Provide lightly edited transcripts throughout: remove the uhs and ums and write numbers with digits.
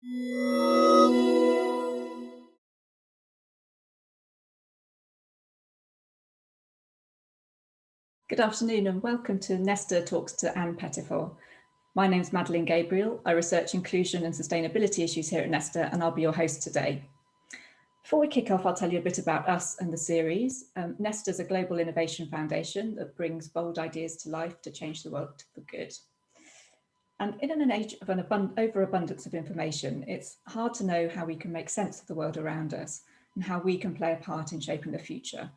Good afternoon and welcome to Nesta Talks to Anne Pettifor. My name's Madeleine Gabriel. I research inclusion and sustainability issues here at Nesta, and I'll be your host today. Before we kick off, I'll tell you a bit about us and the series. Nesta is a global innovation foundation that brings bold ideas to life to change the world for good. And in an age of an overabundance of information, it's hard to know how we can make sense of the world around us and how we can play a part in shaping the future.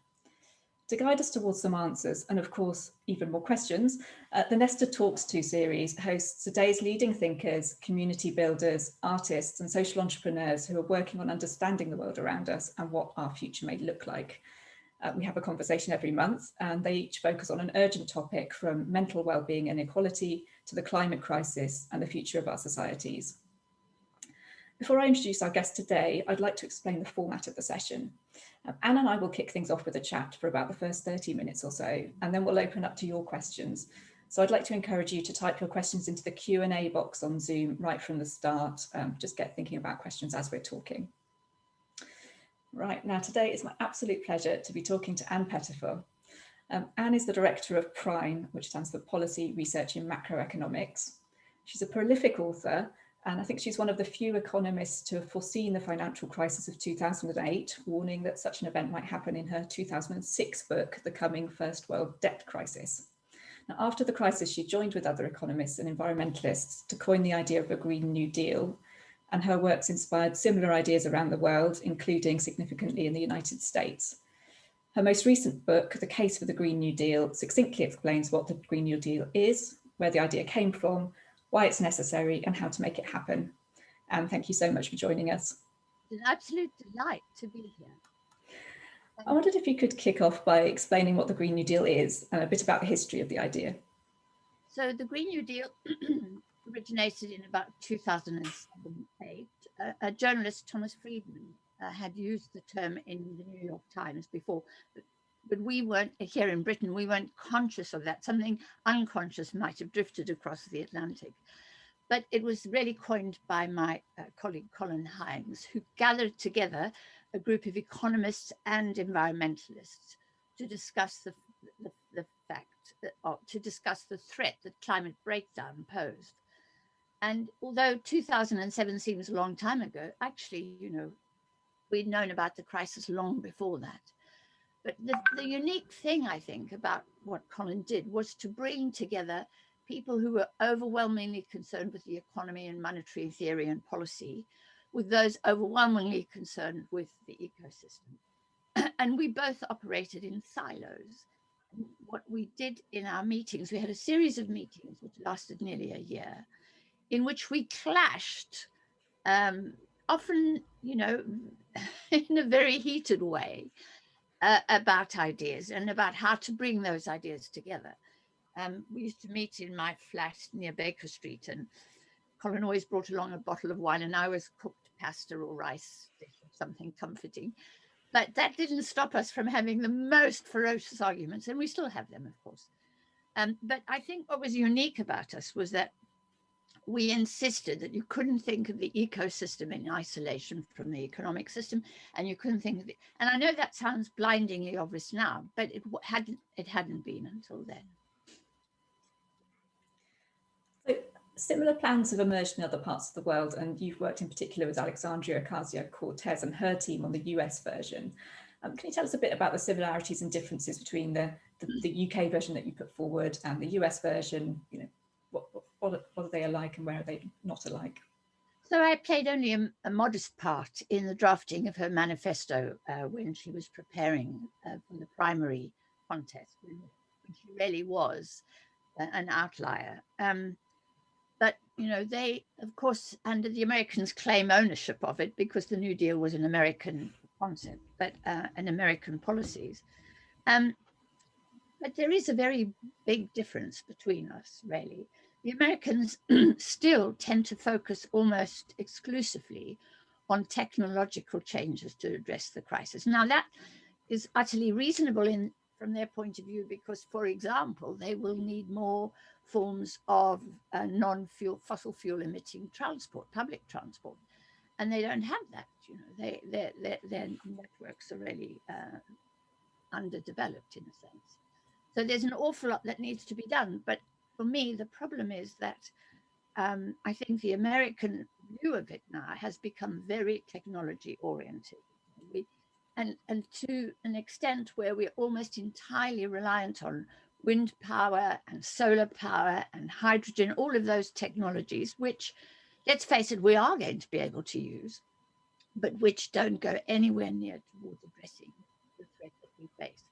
To guide us towards some answers, and of course, even more questions, the Nesta Talks To series hosts today's leading thinkers, community builders, artists, and social entrepreneurs who are working on understanding the world around us and what our future may look like. We have a conversation every month, and they each focus on an urgent topic from mental well-being and inequality to the climate crisis and the future of our societies. Before I introduce our guest today, I'd like to explain the format of the session. Anne and I will kick things off with a chat for about the first 30 minutes or so, and then we'll open up to your questions. So I'd like to encourage you to type your questions into the Q&A box on Zoom right from the start. Just get thinking about questions as we're talking. Right, now today it's my absolute pleasure to be talking to Anne Pettifor. Anne is the director of PRIME, which stands for Policy Research in Macroeconomics. She's a prolific author, and I think she's one of the few economists to have foreseen the financial crisis of 2008, warning that such an event might happen in her 2006 book, The Coming First World Debt Crisis. Now, after the crisis, she joined with other economists and environmentalists to coin the idea of a Green New Deal, and her works inspired similar ideas around the world, including significantly in the United States. Her most recent book, The Case for the Green New Deal, succinctly explains what the Green New Deal is, where the idea came from, why it's necessary, and how to make it happen. Anne, thank you so much for joining us. It's an absolute delight to be here. I wondered if you could kick off by explaining what the Green New Deal is and a bit about the history of the idea. So the Green New Deal originated in about 2007-8. A journalist, Thomas Friedman, had used the term in the New York Times before, but we weren't, here in Britain, we weren't conscious of that. Something unconscious might have drifted across the Atlantic. But it was really coined by my colleague, Colin Hymes, who gathered together a group of economists and environmentalists to discuss the fact, to discuss the threat that climate breakdown posed. And although 2007 seems a long time ago, actually, you know, we'd known about the crisis long before that. But the unique thing, I think, about what Colin did was to bring together people who were overwhelmingly concerned with the economy and monetary theory and policy, with those overwhelmingly concerned with the ecosystem. And we both operated in silos. What we did in our meetings, we had a series of meetings which lasted nearly a year, in which we clashed, often, you know, in a very heated way, about ideas and about how to bring those ideas together. We used to meet in my flat near Baker Street, and Colin always brought along a bottle of wine, and I always cooked pasta or rice, something comforting. But that didn't stop us from having the most ferocious arguments, and we still have them, of course. But I think what was unique about us was that we insisted that you couldn't think of the ecosystem in isolation from the economic system, and you couldn't think of it. And I know that sounds blindingly obvious now, but it hadn't been until then. So similar plans have emerged in other parts of the world, and you've worked in particular with Alexandria Ocasio-Cortez and her team on the US version. Can you tell us a bit about the similarities and differences between the UK version that you put forward and the US version? You know, what are they alike and where are they not alike? So I played only a modest part in the drafting of her manifesto when she was preparing for the primary contest, when she really was an outlier. But, you know, they, of course, and the Americans claim ownership of it because the New Deal was an American concept, but an American policies. But there is a very big difference between us, really. The Americans still tend to focus almost exclusively on technological changes to address the crisis. Now, that is utterly reasonable from their point of view, because, for example, they will need more forms of fossil fuel emitting transport, public transport. And they don't have that, you know, their networks are really underdeveloped in a sense. So there's an awful lot that needs to be done. But for me, the problem is that I think the American view of it now has become very technology oriented. And to an extent where we're almost entirely reliant on wind power and solar power and hydrogen, all of those technologies, which, let's face it, we are going to be able to use, but which don't go anywhere near towards addressing the threat that we face.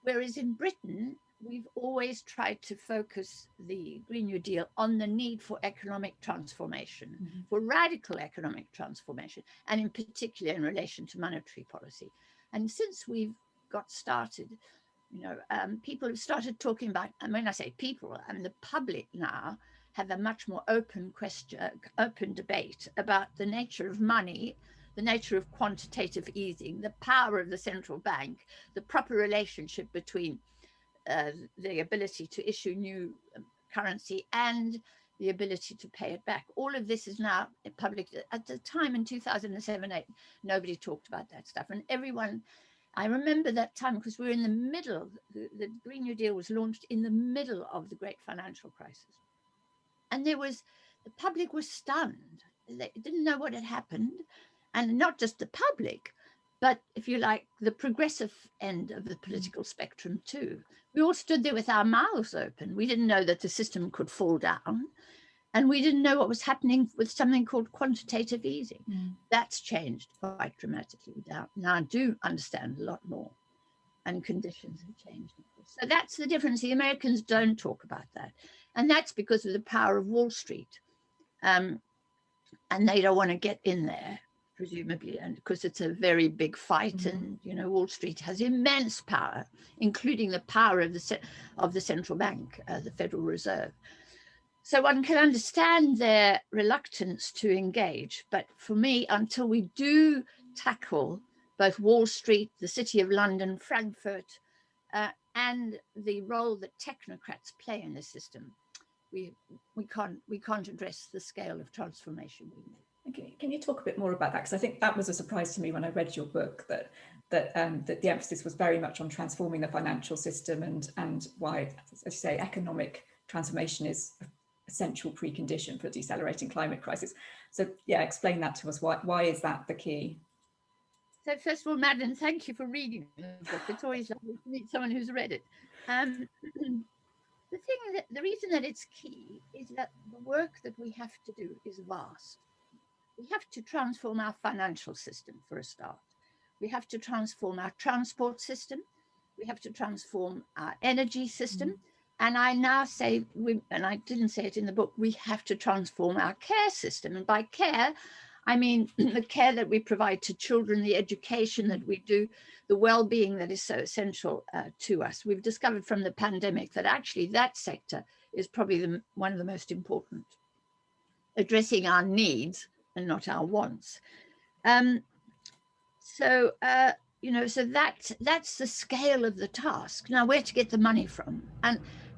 Whereas in Britain, we've always tried to focus the Green New Deal on the need for economic transformation, for radical economic transformation, and in particular in relation to monetary policy. And since we've got started, you know, people have started talking about, and when I say people, I mean the public now have a much more open debate about the nature of money, the nature of quantitative easing, the power of the central bank, the proper relationship between the ability to issue new currency and the ability to pay it back. All of this is now public. At the time in 2007-8, nobody talked about that stuff. And everyone, I remember that time because we were in the middle, the Green New Deal was launched in the middle of the great financial crisis. And the public was stunned. They didn't know what had happened. And not just the public, but if you like, the progressive end of the political spectrum too. We all stood there with our mouths open. We didn't know that the system could fall down. And we didn't know what was happening with something called quantitative easing. That's changed quite dramatically. Now I do understand a lot more, and conditions have changed. So that's the difference. The Americans don't talk about that. And that's because of the power of Wall Street. And they don't want to get in there, presumably, and because it's a very big fight, and you know, Wall Street has immense power, including the power of the central bank, the Federal Reserve. So one can understand their reluctance to engage, but for me, until we do tackle both Wall Street, the City of London, Frankfurt, and the role that technocrats play in the system, we can't address the scale of transformation we need. Okay. Can you talk a bit more about that? Because I think that was a surprise to me when I read your book, that the emphasis was very much on transforming the financial system, and why, as you say, economic transformation is an essential precondition for decelerating climate crisis. So yeah, explain that to us. Why is that the key? So first of all, Madeline, thank you for reading the book. It's always lovely to meet someone who's read it. The reason that it's key is that the work that we have to do is vast. We have to transform our financial system for a start. We have to transform our transport system. We have to transform our energy system. And I now say, and I didn't say it in the book, we have to transform our care system. And by care, I mean the care that we provide to children, the education that we do, the well-being that is so essential to us. We've discovered from the pandemic that actually that sector is probably one of the most important, addressing our needs and not our wants. So that's the scale of the task. Now, where to get the money from?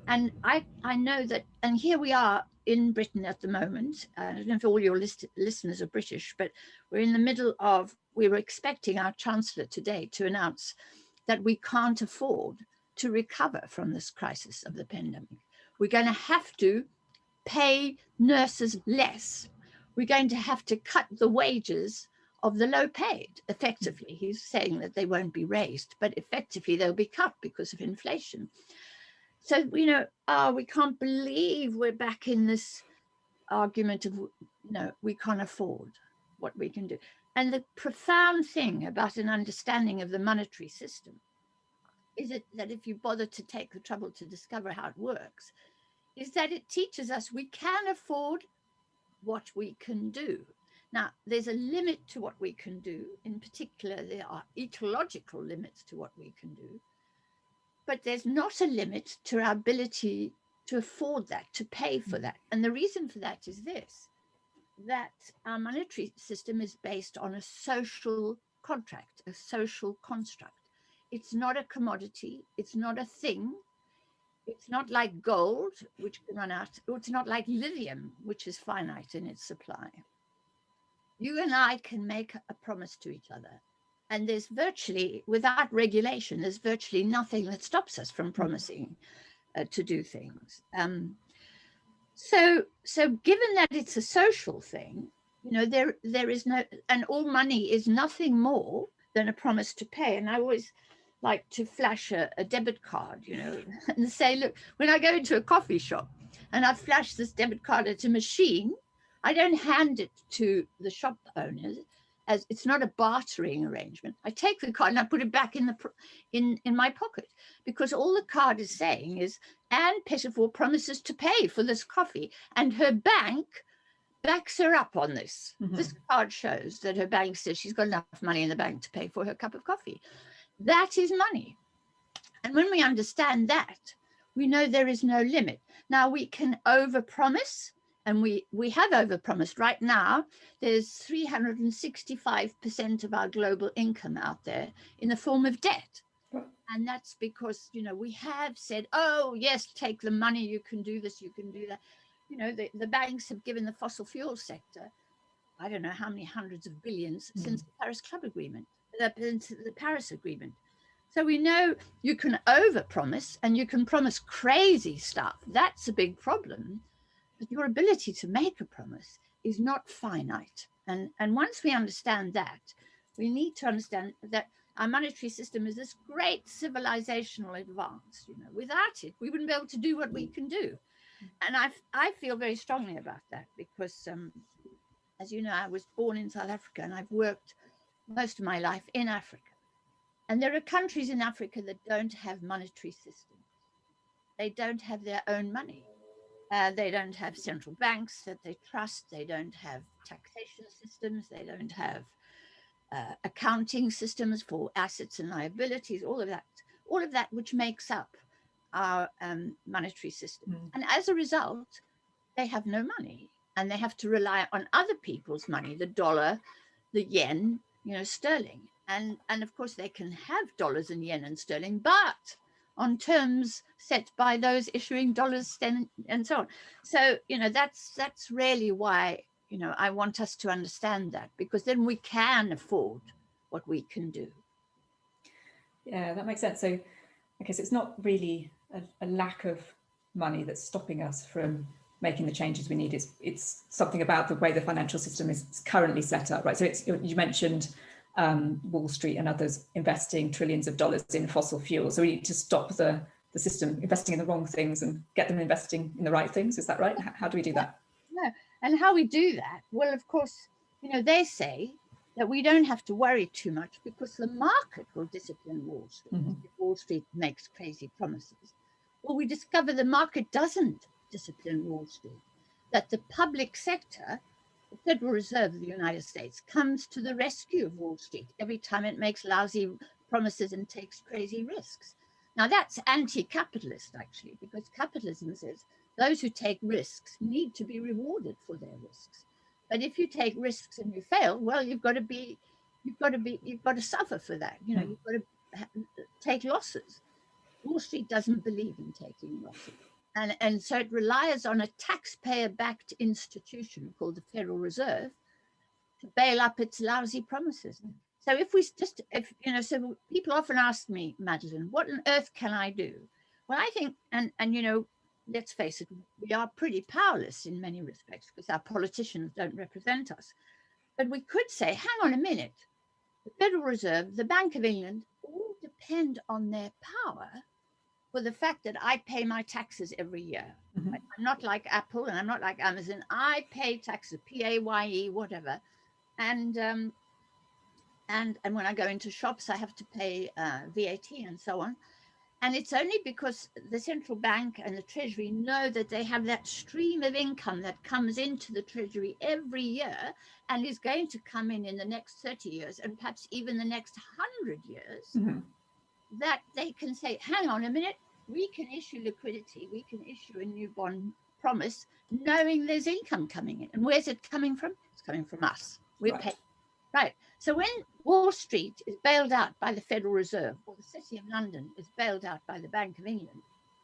And I know that, and here we are in Britain at the moment. I don't know if all your listeners are British, but we're in the middle of, we were expecting our Chancellor today to announce that we can't afford to recover from this crisis of the pandemic. We're going to have to pay nurses less. We're going to have to cut the wages of the low paid. Effectively, he's saying that they won't be raised, but effectively they'll be cut because of inflation. So, you know, we can't believe we're back in this argument of, you know, we can't afford what we can do. And the profound thing about an understanding of the monetary system is that if you bother to take the trouble to discover how it works, is that it teaches us we can afford what we can do. Now, there's a limit to what we can do. In particular, there are ecological limits to what we can do. But there's not a limit to our ability to afford that, to pay for that. And the reason for that is this, that our monetary system is based on a social contract, a social construct. It's not a commodity. It's not a thing. It's not like gold, which can run out, or it's not like lithium, which is finite in its supply. You and I can make a promise to each other. And there's virtually, without regulation, there's virtually nothing that stops us from promising to do things. So given that it's a social thing, you know, there is no, and all money is nothing more than a promise to pay. And I always like to flash a debit card, you know, and say, look, when I go into a coffee shop and I flash this debit card at a machine, I don't hand it to the shop owners, as it's not a bartering arrangement. I take the card and I put it back in my pocket, because all the card is saying is Anne Pettifor promises to pay for this coffee, and her bank backs her up on this. This card shows that her bank says she's got enough money in the bank to pay for her cup of coffee. That is money. And when we understand that, we know there is no limit. Now we can overpromise, and we have overpromised. Right now, there's 365% of our global income out there in the form of debt. And that's because, you know, we have said, oh, yes, take the money, you can do this, you can do that. You know, the banks have given the fossil fuel sector, I don't know how many hundreds of billions since the Paris Club Agreement, the Paris Agreement. So we know you can overpromise and you can promise crazy stuff. That's a big problem. But your ability to make a promise is not finite. And once we understand that, we need to understand that our monetary system is this great civilizational advance. You know, without it, we wouldn't be able to do what we can do. And I feel very strongly about that, because, as you know, I was born in South Africa and I've worked most of my life in Africa. And there are countries in Africa that don't have monetary systems. They don't have their own money. They don't have central banks that they trust. They don't have taxation systems. They don't have accounting systems for assets and liabilities, all of that which makes up our monetary system. And as a result, they have no money, and they have to rely on other people's money, the dollar, the yen, you know, sterling. And of course they can have dollars and yen and sterling, but on terms set by those issuing dollars and so on. So, you know, that's really why, you know, I want us to understand that, because then we can afford what we can do. Yeah, that makes sense. So I guess it's not really a lack of money that's stopping us from making the changes we need. It's something about the way the financial system is currently set up, right? So you mentioned Wall Street and others investing trillions of dollars in fossil fuels. So we need to stop the system investing in the wrong things and get them investing in the right things. Is that right? How do we do that? No. And how we do that? Well, of course, you know, they say that we don't have to worry too much because the market will discipline Wall Street if Wall Street makes crazy promises. Well, we discover the market doesn't discipline Wall Street, that the public sector, the Federal Reserve of the United States, comes to the rescue of Wall Street every time it makes lousy promises and takes crazy risks. Now, that's anti-capitalist, actually, because capitalism says those who take risks need to be rewarded for their risks. But if you take risks and you fail, well, you've got to suffer for that. You know, you've got to take losses. Wall Street doesn't believe in taking losses. And so it relies on a taxpayer-backed institution called the Federal Reserve to bail up its lousy promises. So so people often ask me, Madeline, what on earth can I do? Well, I think, and you know, let's face it, we are pretty powerless in many respects because our politicians don't represent us. But we could say, hang on a minute, the Federal Reserve, the Bank of England, all depend on their power for the fact that I pay my taxes every year. I'm not like Apple and I'm not like Amazon. I pay taxes, PAYE, whatever. And when I go into shops, I have to pay VAT and so on. And it's only because the central bank and the Treasury know that they have that stream of income that comes into the Treasury every year and is going to come in the next 30 years and perhaps even the next 100 years, that they can say, hang on a minute, we can issue liquidity, we can issue a new bond promise, knowing there's income coming in. And where's it coming from? It's coming from us. We're paying. Right. So when Wall Street is bailed out by the Federal Reserve, or the City of London is bailed out by the Bank of England,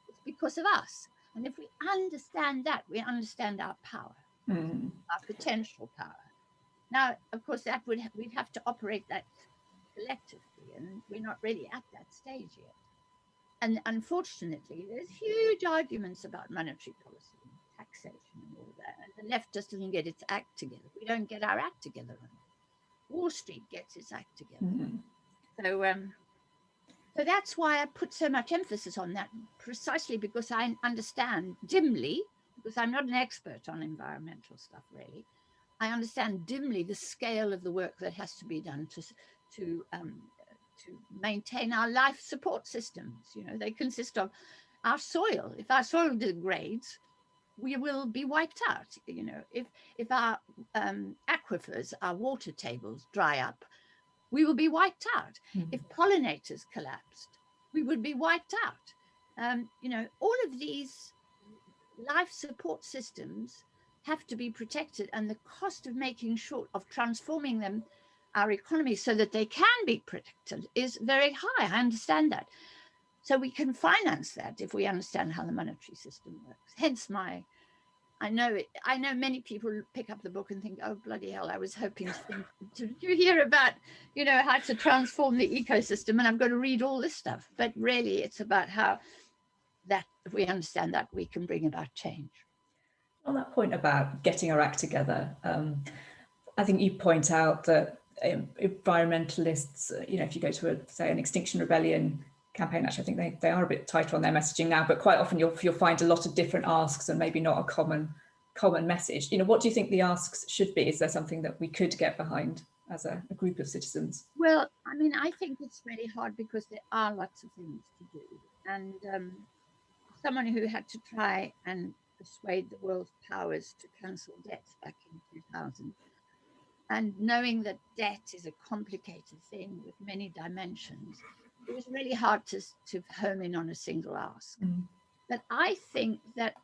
it's because of us. And if we understand that, we understand our power, our potential power. Now, of course, we'd have to operate that collectively, and we're not really at that stage yet. And unfortunately, there's huge arguments about monetary policy, and taxation, and all that. And the left just doesn't get its act together. We don't get our act together on it. Wall Street gets its act together. So that's why I put so much emphasis on that, precisely because I understand dimly, because I'm not an expert on environmental stuff really, I understand dimly the scale of the work that has to be done to maintain our life support systems. You know, they consist of our soil. If our soil degrades, we will be wiped out. You know, if our aquifers, our water tables dry up, we will be wiped out. If pollinators collapsed, we would be wiped out. You know, all of these life support systems have to be protected, and the cost of making sure of transforming them, our economy, so that they can be protected is very high. I understand that. So we can finance that if we understand how the monetary system works. Hence I know many people pick up the book and think, oh, bloody hell, I was hoping to hear about, you know, how to transform the ecosystem, and I've got to read all this stuff. But really, it's about how that, if we understand that, we can bring about change. On that point about getting our act together, I think you point out that environmentalists, you know, if you go to say an Extinction Rebellion campaign, actually I think they are a bit tighter on their messaging now, but quite often you'll find a lot of different asks and maybe not a common message. You know, what do you think the asks should be? Is there something that we could get behind as a group of citizens? Well, I mean, I think it's really hard because there are lots of things to do, and someone who had to try and persuade the world's powers to cancel debt back in 2000, and knowing that debt is a complicated thing with many dimensions, it was really hard to home in on a single ask. But I think that,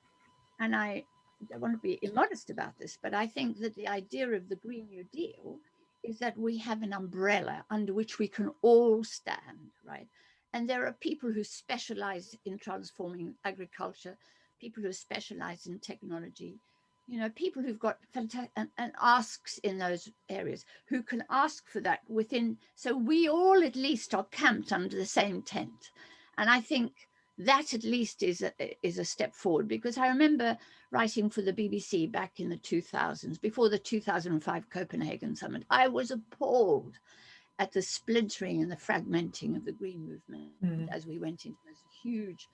and I don't want to be immodest about this, but I think that the idea of the Green New Deal is that we have an umbrella under which we can all stand, right? And there are people who specialize in transforming agriculture, people who specialize in technology, you know, people who've got fantastic and asks in those areas, who can ask for that within, so we all at least are camped under the same tent. And I think that at least is a step forward, because I remember writing for the BBC back in the 2000s, before the 2005 Copenhagen summit. I was appalled at the splintering and the fragmenting of the green movement as we went into those huge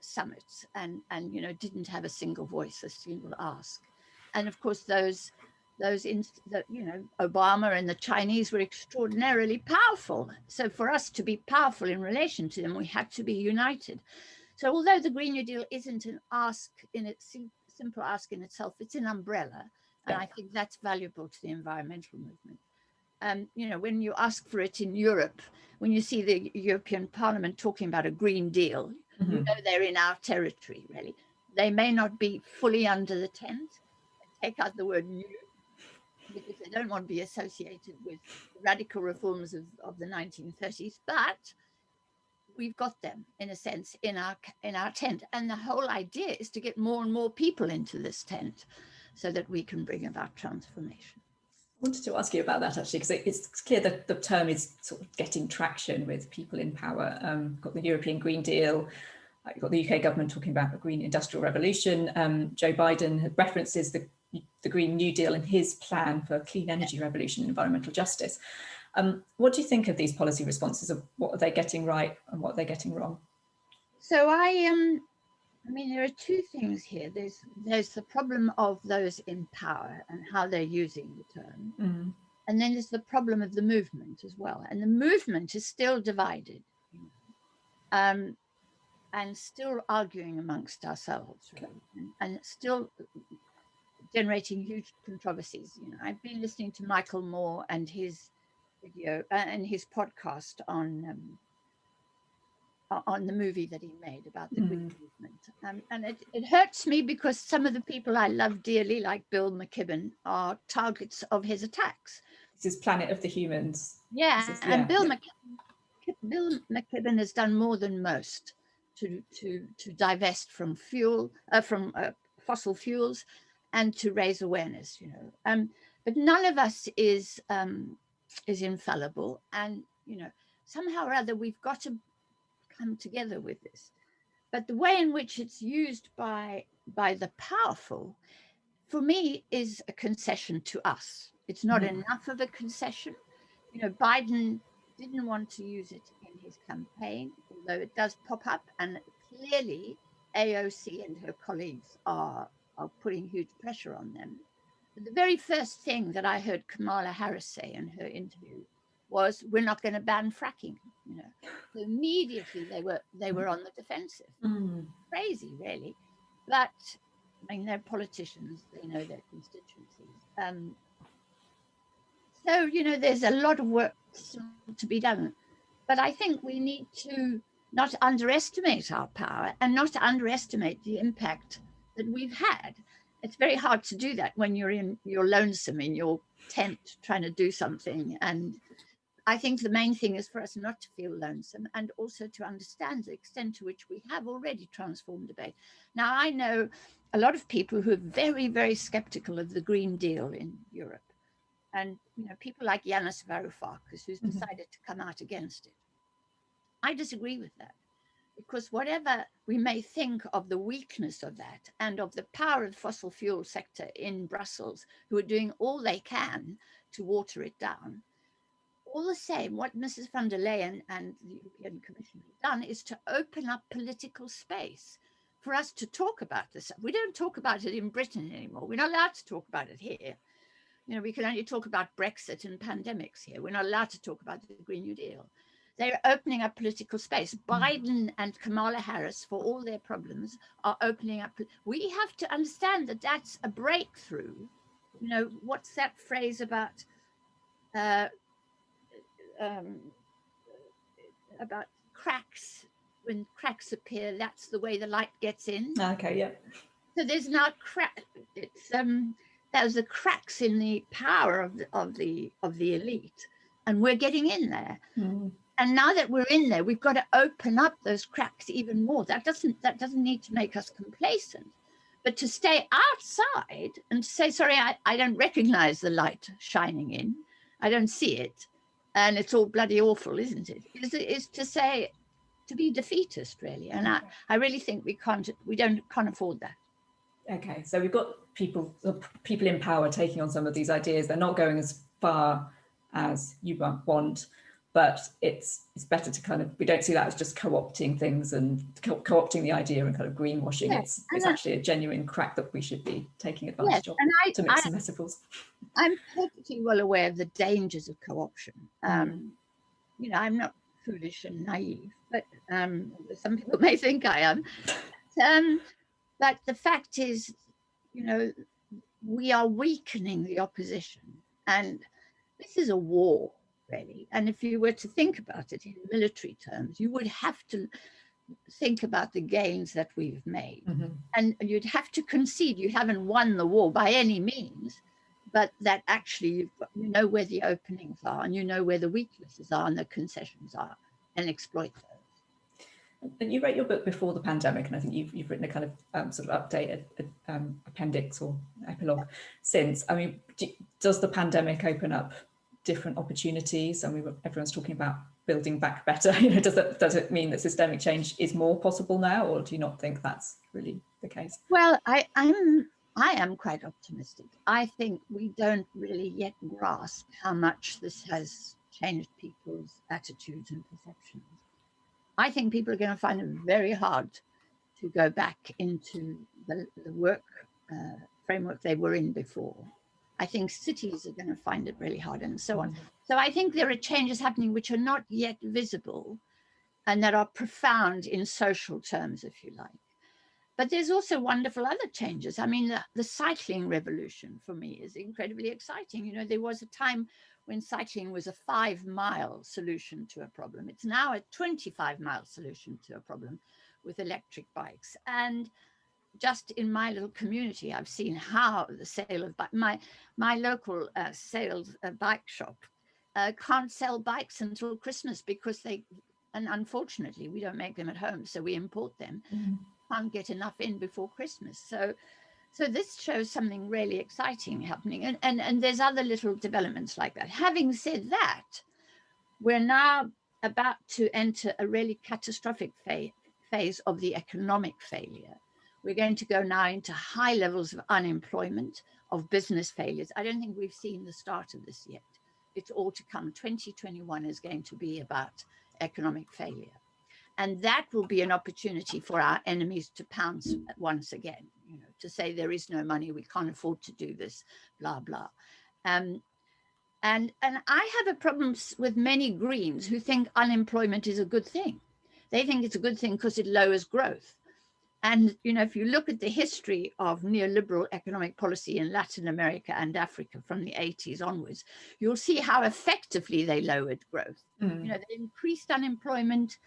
summits, and you know, didn't have a single voice, a single ask. And of course those you know, Obama and the Chinese were extraordinarily powerful. So for us to be powerful in relation to them, we had to be united. So although the Green New Deal isn't an ask in its simple ask in itself, it's an umbrella, and I think that's valuable to the environmental movement. You know, when you ask for it in Europe, when you see the European Parliament talking about a Green Deal, you know they're in our territory, really. They may not be fully under the tent. Take out the word new, because they don't want to be associated with radical reforms of the 1930s, but we've got them, in a sense, in our tent. And the whole idea is to get more and more people into this tent so that we can bring about transformation. I wanted to ask you about that, actually, because it's clear that the term is sort of getting traction with people in power. Got the European Green Deal, you've got the UK government talking about a green industrial revolution. Joe Biden references the Green New Deal in his plan for clean energy revolution and environmental justice. What do you think of these policy responses? Of what are they getting right and what are they getting wrong? So I mean, there are two things here. There's the problem of those in power and how they're using the term. And then there's the problem of the movement as well. And the movement is still divided, you know, and still arguing amongst ourselves, really, and still generating huge controversies. You know, I've been listening to Michael Moore and his video and his podcast on the movie that he made about the green movement. And it hurts me because some of the people I love dearly, like Bill McKibben, are targets of his attacks. This is Planet of the Humans. Yeah, and Bill McKibben has done more than most to divest from fossil fuels, and to raise awareness. But none of us is infallible, and somehow or other we've got to come together with this. But the way in which it's used by the powerful, for me, is a concession to us. It's not enough of a concession. Biden didn't want to use it in his campaign, although it does pop up, and clearly AOC and her colleagues are putting huge pressure on them. But the very first thing that I heard Kamala Harris say in her interview was, "We're not going to ban fracking." So immediately they were on the defensive. Crazy, really. But I mean, they're politicians; they know their constituencies. So there's a lot of work still to be done. But I think we need to not underestimate our power and not underestimate the impact that we've had. It's very hard to do that when you're lonesome in your tent trying to do something. And I think the main thing is for us not to feel lonesome, and also to understand the extent to which we have already transformed debate. Now, I know a lot of people who are very, very skeptical of the Green Deal in Europe. And people like Yanis Varoufakis, who's decided to come out against it. I disagree with that, because whatever we may think of the weakness of that and of the power of the fossil fuel sector in Brussels, who are doing all they can to water it down, all the same, what Mrs. von der Leyen and the European Commission have done is to open up political space for us to talk about this. We don't talk about it in Britain anymore. We're not allowed to talk about it here. We can only talk about Brexit and pandemics here. We're not allowed to talk about the Green New Deal. They're opening up political space. Biden and Kamala Harris, for all their problems, are opening up. We have to understand that that's a breakthrough. What's that phrase about cracks? When cracks appear, that's the way the light gets in. Okay, yeah. So there's now there's the cracks in the power of the elite, and we're getting in there. And now that we're in there, we've got to open up those cracks even more. That doesn't need to make us complacent, but to stay outside and to say, sorry, I don't recognize the light shining in, I don't see it, and it's all bloody awful, isn't it? Is to say, to be defeatist, really. And I really think we can't afford that. Okay, so we've got people in power taking on some of these ideas. They're not going as far as you want, but it's better to we don't see that as just co-opting things and co-opting the idea and kind of greenwashing. Yes, it's actually a genuine crack that we should be taking advantage of, to mix some metaphors. I'm perfectly well aware of the dangers of co-option. I'm not foolish and naive, but some people may think I am. But the fact is, we are weakening the opposition, and this is a war, really. And if you were to think about it in military terms, you would have to think about the gains that we've made. And you'd have to concede you haven't won the war by any means, but that actually you know where the openings are, and you know where the weaknesses are and the concessions are, and exploit those. And you wrote your book before the pandemic, and I think you've written a kind of sort of updated appendix or epilogue since. I mean, does the pandemic open up different opportunities? I mean, everyone's talking about building back better. Does it mean that systemic change is more possible now, or do you not think that's really the case? Well, I am quite optimistic. I think we don't really yet grasp how much this has changed people's attitudes and perceptions. I think people are going to find it very hard to go back into the work framework they were in before. I think cities are going to find it really hard, and so on. So I think there are changes happening which are not yet visible and that are profound in social terms, if you like. But there's also wonderful other changes. I mean, the cycling revolution for me is incredibly exciting. There was a time when cycling was a 5-mile solution to a problem. It's now a 25-mile solution to a problem with electric bikes. And just in my little community, I've seen how the sale of my local sales bike shop can't sell bikes until Christmas because And unfortunately, we don't make them at home, so we import them. Can't get enough in before Christmas. So this shows something really exciting happening. And there's other little developments like that. Having said that, we're now about to enter a really catastrophic phase of the economic failure. We're going to go now into high levels of unemployment, of business failures. I don't think we've seen the start of this yet. It's all to come. 2021 is going to be about economic failure. And that will be an opportunity for our enemies to pounce once again, you know, to say there is no money, we can't afford to do this, blah, blah. And I have a problem with many Greens who think unemployment is a good thing. They think it's a good thing because it lowers growth. And, you know, if you look at the history of neoliberal economic policy in Latin America and Africa from the 80s onwards, you'll see how effectively they lowered growth. You know, they increased unemployment,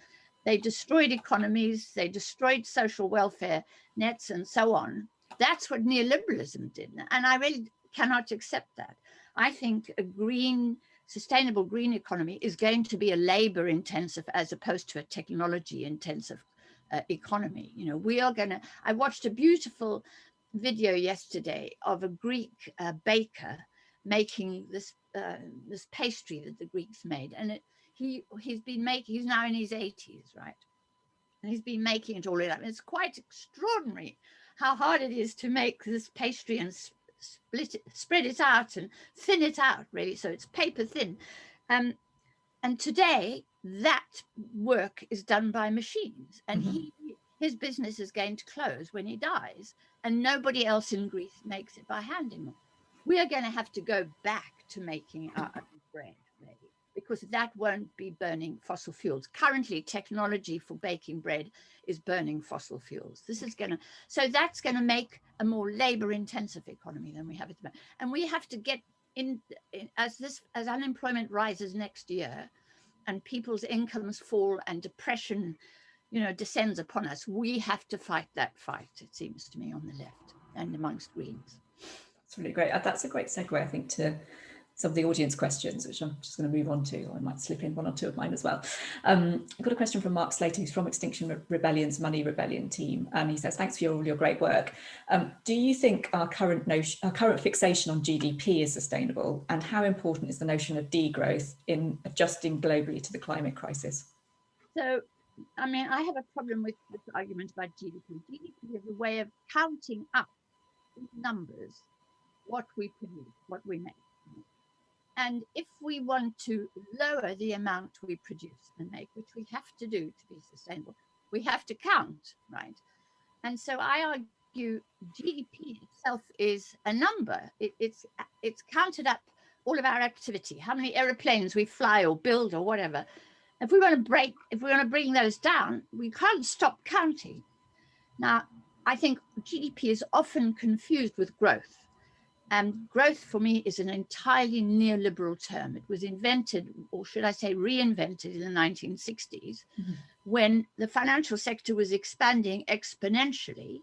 they destroyed economies, they destroyed social welfare nets and so on. That's what neoliberalism did. And I really cannot accept that. I think a green, sustainable green economy is going to be a labor intensive as opposed to a technology intensive economy. You know, we are going to, I watched a beautiful video yesterday of a Greek baker making this this pastry that the Greeks made. And he's now in his 80s, right? And he's been making it all up. It's quite extraordinary how hard it is to make this pastry and spread it out and thin it out, really, so it's paper thin. And today, that work is done by machines, and his business is going to close when he dies, and nobody else in Greece makes it by hand anymore. We are going to have to go back to making our own bread, really, because that won't be burning fossil fuels. Currently, technology for baking bread is burning fossil fuels. This is going to, so that's going to make a more labor-intensive economy than we have at the moment. And we have to get in as unemployment rises next year, and people's incomes fall and depression, you know, descends upon us. We have to fight that fight, it seems to me, on the left and amongst Greens. That's really great. That's a great segue, I think, to some of the audience questions, which I'm just going to move on to. I might slip in one or two of mine as well. I've got a question from Mark Slater, who's from Extinction Rebellion's Money Rebellion team. And he says, thanks for all your great work. Do you think our current fixation on GDP is sustainable? And how important is the notion of degrowth in adjusting globally to the climate crisis? So, I mean, I have a problem with this argument about GDP. GDP is a way of counting up in numbers what we produce, what we make. And if we want to lower the amount we produce and make, which we have to do to be sustainable, we have to count, right? And so I argue GDP itself is a number. It's counted up all of our activity, how many aeroplanes we fly or build or whatever. If we want to bring those down, we can't stop counting. Now, I think GDP is often confused with growth. Growth for me is an entirely neoliberal term. It was invented, or should I say reinvented, in the 1960s, when the financial sector was expanding exponentially,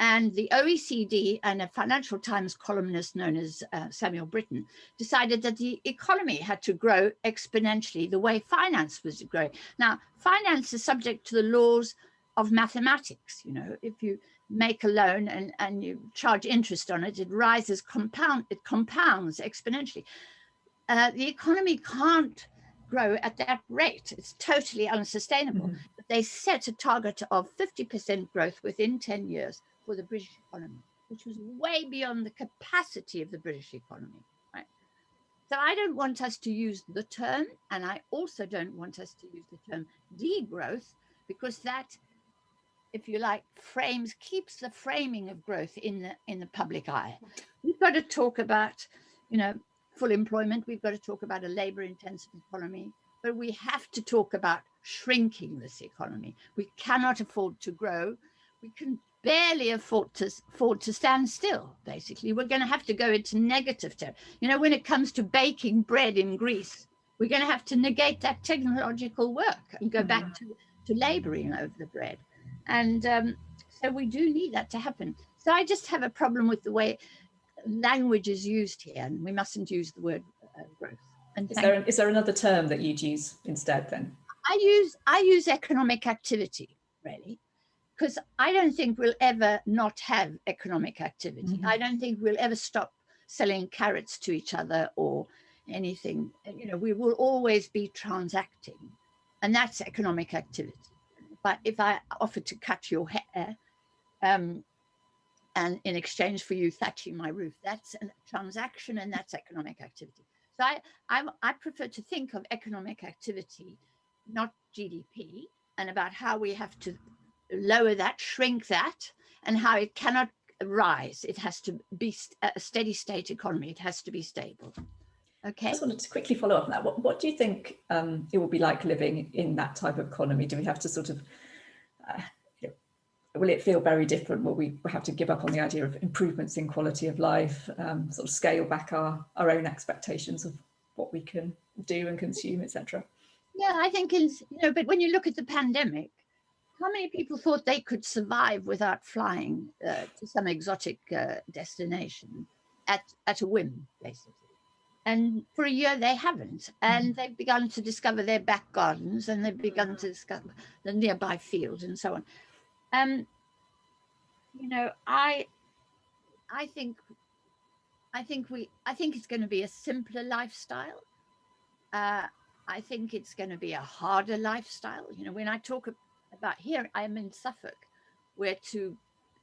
and the OECD and a Financial Times columnist known as Samuel Britton decided that the economy had to grow exponentially the way finance was growing. Now, finance is subject to the laws of mathematics. You know, if you make a loan and you charge interest on it, it rises, it compounds exponentially. The economy can't grow at that rate. It's totally unsustainable. But they set a target of 50% growth within 10 years for the British economy, which was way beyond the capacity of the British economy. Right? So I don't want us to use the term, and I also don't want us to use the term degrowth, because that, if you like, keeps the framing of growth in the public eye. We've got to talk about, you know, full employment. We've got to talk about a labor-intensive economy, but we have to talk about shrinking this economy. We cannot afford to grow. We can barely afford to stand still. Basically, we're going to have to go into negative territory. You know, when it comes to baking bread in Greece, we're going to have to negate that technological work and go back to laboring over the bread. And so we do need that to happen. So I just have a problem with the way language is used here, and we mustn't use the word growth. And is there another term that you'd use instead then? I use economic activity, really, because I don't think we'll ever not have economic activity. Mm-hmm. I don't think we'll ever stop selling carrots to each other or anything. You know, we will always be transacting, and that's economic activity. But if I offer to cut your hair, and in exchange for you thatching my roof, that's a transaction, and that's economic activity. So I prefer to think of economic activity, not GDP, and about how we have to lower that, shrink that, and how it cannot rise. It has to be a steady state economy. It has to be stable. Okay. I just wanted to quickly follow up on that. What do you think it will be like living in that type of economy? Do we have to sort of, will it feel very different? Will we have to give up on the idea of improvements in quality of life, sort of scale back our own expectations of what we can do and consume, etc.? Yeah, I think it's, you know, but when you look at the pandemic, how many people thought they could survive without flying to some exotic destination at a whim, basically? And for a year, they haven't. And they've begun to discover their back gardens, and they've begun to discover the nearby fields and so on. You know, I think it's going to be a simpler lifestyle. I think it's going to be a harder lifestyle. You know, when I talk about here, I'm in Suffolk, where to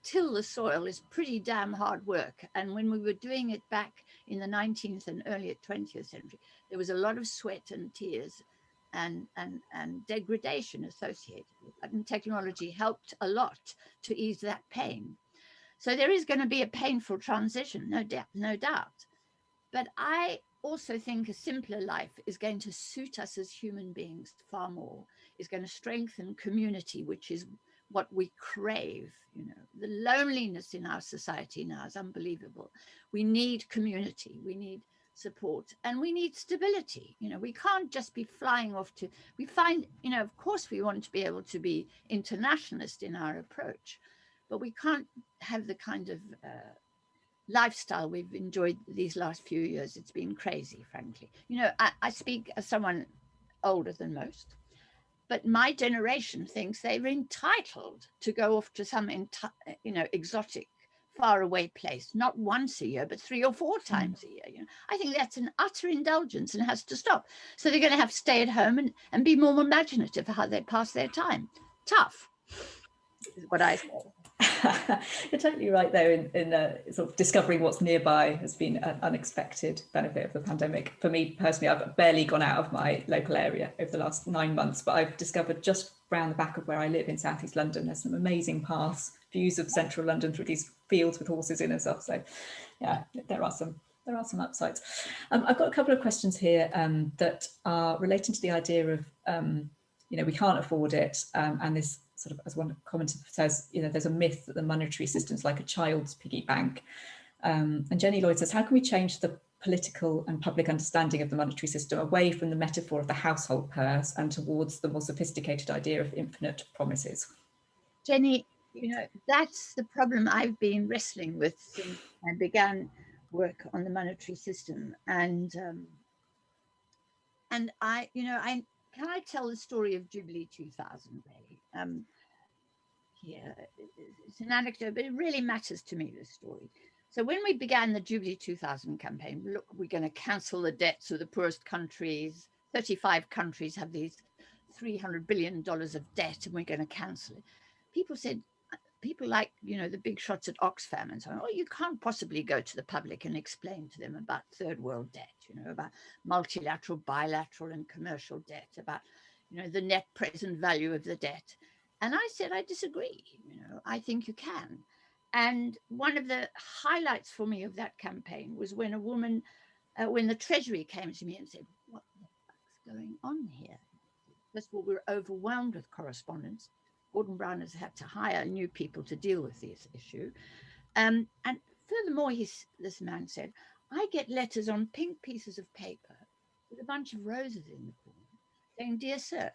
till the soil is pretty damn hard work. And when we were doing it back in the 19th and early 20th century, there was a lot of sweat and tears and degradation associated with it. And technology helped a lot to ease that pain. So there is going to be a painful transition, no doubt. But I also think a simpler life is going to suit us as human beings far more, is going to strengthen community, which is what we crave. You know, the loneliness in our society now is unbelievable. We need community, we need support, and we need stability. You know, we can't just be flying off to, we find, you know, of course we want to be able to be internationalist in our approach, but we can't have the kind of lifestyle we've enjoyed these last few years. It's been crazy, frankly. You know, I speak as someone older than most, but my generation thinks they're entitled to go off to some, you know, exotic, faraway place, not once a year, but 3 or 4 times a year. You know, I think that's an utter indulgence and has to stop. So they're going to have to stay at home and be more imaginative how they pass their time. Tough, is what I say. You're totally right, though, in sort of discovering what's nearby has been an unexpected benefit of the pandemic. For me personally, I've barely gone out of my local area over the last 9 months, but I've discovered just round the back of where I live in southeast London, there's some amazing paths, views of central London through these fields with horses in and stuff. So yeah, there are some upsides. I've got a couple of questions here that are relating to the idea of, you know, we can't afford it, and this sort of, as one commenter says, you know, there's a myth that the monetary system is like a child's piggy bank. And Jenny Lloyd says, how can we change the political and public understanding of the monetary system away from the metaphor of the household purse and towards the more sophisticated idea of infinite promises? Jenny, you know, that's the problem I've been wrestling with since I began work on the monetary system. And I, you know, can I tell the story of Jubilee 2000, really? Yeah, it's an anecdote, but it really matters to me, this story. So when we began the Jubilee 2000 campaign, look, we're going to cancel the debts of the poorest countries. 35 countries have these $300 billion of debt, and we're going to cancel it. People like, you know, the big shots at Oxfam and so on, oh, you can't possibly go to the public and explain to them about third world debt, you know, about multilateral, bilateral and commercial debt, about, you know, the net present value of the debt. And I said, I disagree. You know, I think you can. And one of the highlights for me of that campaign was when a woman, when the Treasury came to me and said, what the fuck's going on here? First of all, we were overwhelmed with correspondence. Gordon Brown has had to hire new people to deal with this issue. And furthermore, this man said, I get letters on pink pieces of paper with a bunch of roses in the corner saying, dear sir,